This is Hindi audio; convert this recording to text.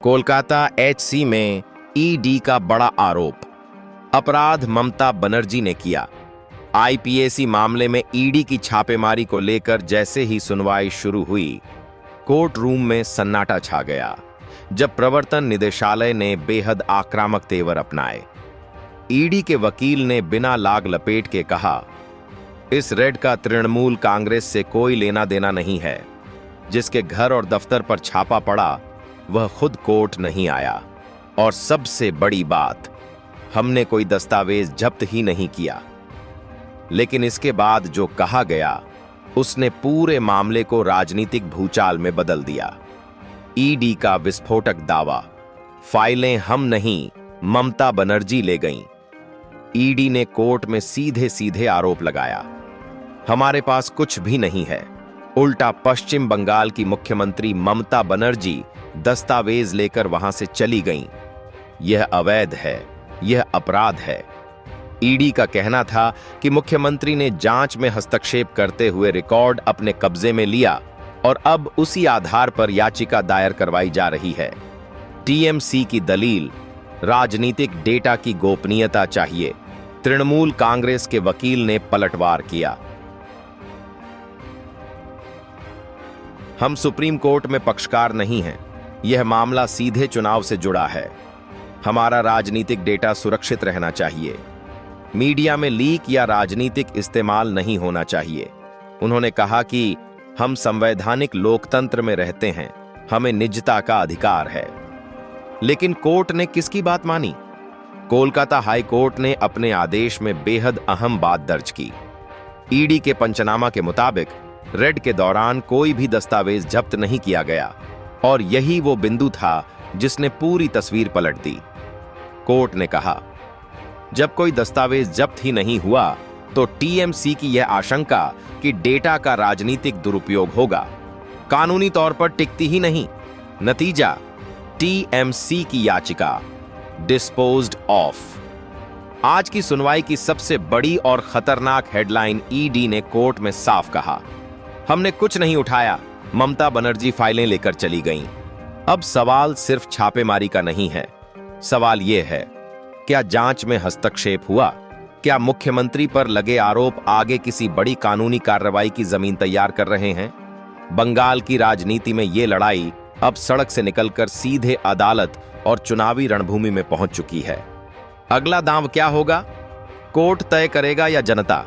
कोलकाता एचसी में ईडी का बड़ा आरोप। अपराध ममता बनर्जी ने किया। आईपीएसी मामले में ईडी की छापेमारी को लेकर जैसे ही सुनवाई शुरू हुई, कोर्ट रूम में सन्नाटा छा गया जब प्रवर्तन निदेशालय ने बेहद आक्रामक तेवर अपनाए। ईडी के वकील ने बिना लाग लपेट के कहा, इस रेड का तृणमूल कांग्रेस से कोई लेना देना नहीं है। जिसके घर और दफ्तर पर छापा पड़ा वह खुद कोर्ट नहीं आया, और सबसे बड़ी बात, हमने कोई दस्तावेज जब्त ही नहीं किया। लेकिन इसके बाद जो कहा गया उसने पूरे मामले को राजनीतिक भूचाल में बदल दिया। ईडी का विस्फोटक दावा, फाइलें हम नहीं ममता बनर्जी ले गईं। ईडी ने कोर्ट में सीधे सीधे आरोप लगाया, हमारे पास कुछ भी नहीं है। उल्टा पश्चिम बंगाल की मुख्यमंत्री ममता बनर्जी दस्तावेज लेकर वहां से चली गईं। यह अवैध है, यह अपराध है। ईडी का कहना था कि मुख्यमंत्री ने जांच में हस्तक्षेप करते हुए रिकॉर्ड अपने कब्जे में लिया और अब उसी आधार पर याचिका दायर करवाई जा रही है। टीएमसी की दलील, राजनीतिक डेटा की गोपनीयता चाहिए। तृणमूल कांग्रेस के वकील ने पलटवार किया, हम सुप्रीम कोर्ट में पक्षकार नहीं हैं। यह मामला सीधे चुनाव से जुड़ा है। हमारा राजनीतिक डेटा सुरक्षित रहना चाहिए। मीडिया में लीक या राजनीतिक इस्तेमाल नहीं होना चाहिए। उन्होंने कहा कि हम संवैधानिक लोकतंत्र में रहते हैं, हमें निजता का अधिकार है। लेकिन कोर्ट ने किसकी बात मानी? कोलकाता हाई कोर्ट ने अपने आदेश में बेहद अहम बात दर्ज की। ईडी के पंचनामा के मुताबिक रेड के दौरान कोई भी दस्तावेज जब्त नहीं किया गया, और यही वो बिंदु था जिसने पूरी तस्वीर पलट दी। कोर्ट ने कहा, जब कोई दस्तावेज जब्त ही नहीं हुआ तो टीएमसी की यह आशंका कि डेटा का राजनीतिक दुरुपयोग होगा कानूनी तौर पर टिकती ही नहीं। नतीजा, टीएमसी की याचिका डिस्पोज्ड ऑफ। आज की सुनवाई की सबसे बड़ी और खतरनाक हेडलाइन, ईडी ने कोर्ट में साफ कहा, हमने कुछ नहीं उठाया, ममता बनर्जी फाइलें लेकर चली गईं। अब सवाल सिर्फ छापेमारी का नहीं है। सवाल यह है, क्या जांच में हस्तक्षेप हुआ? क्या मुख्यमंत्री पर लगे आरोप आगे किसी बड़ी कानूनी कार्रवाई की जमीन तैयार कर रहे हैं? बंगाल की राजनीति में यह लड़ाई अब सड़क से निकलकर सीधे अदालत और चुनावी रणभूमि में पहुंच चुकी है। अगला दांव क्या होगा? कोर्ट तय करेगा या जनता?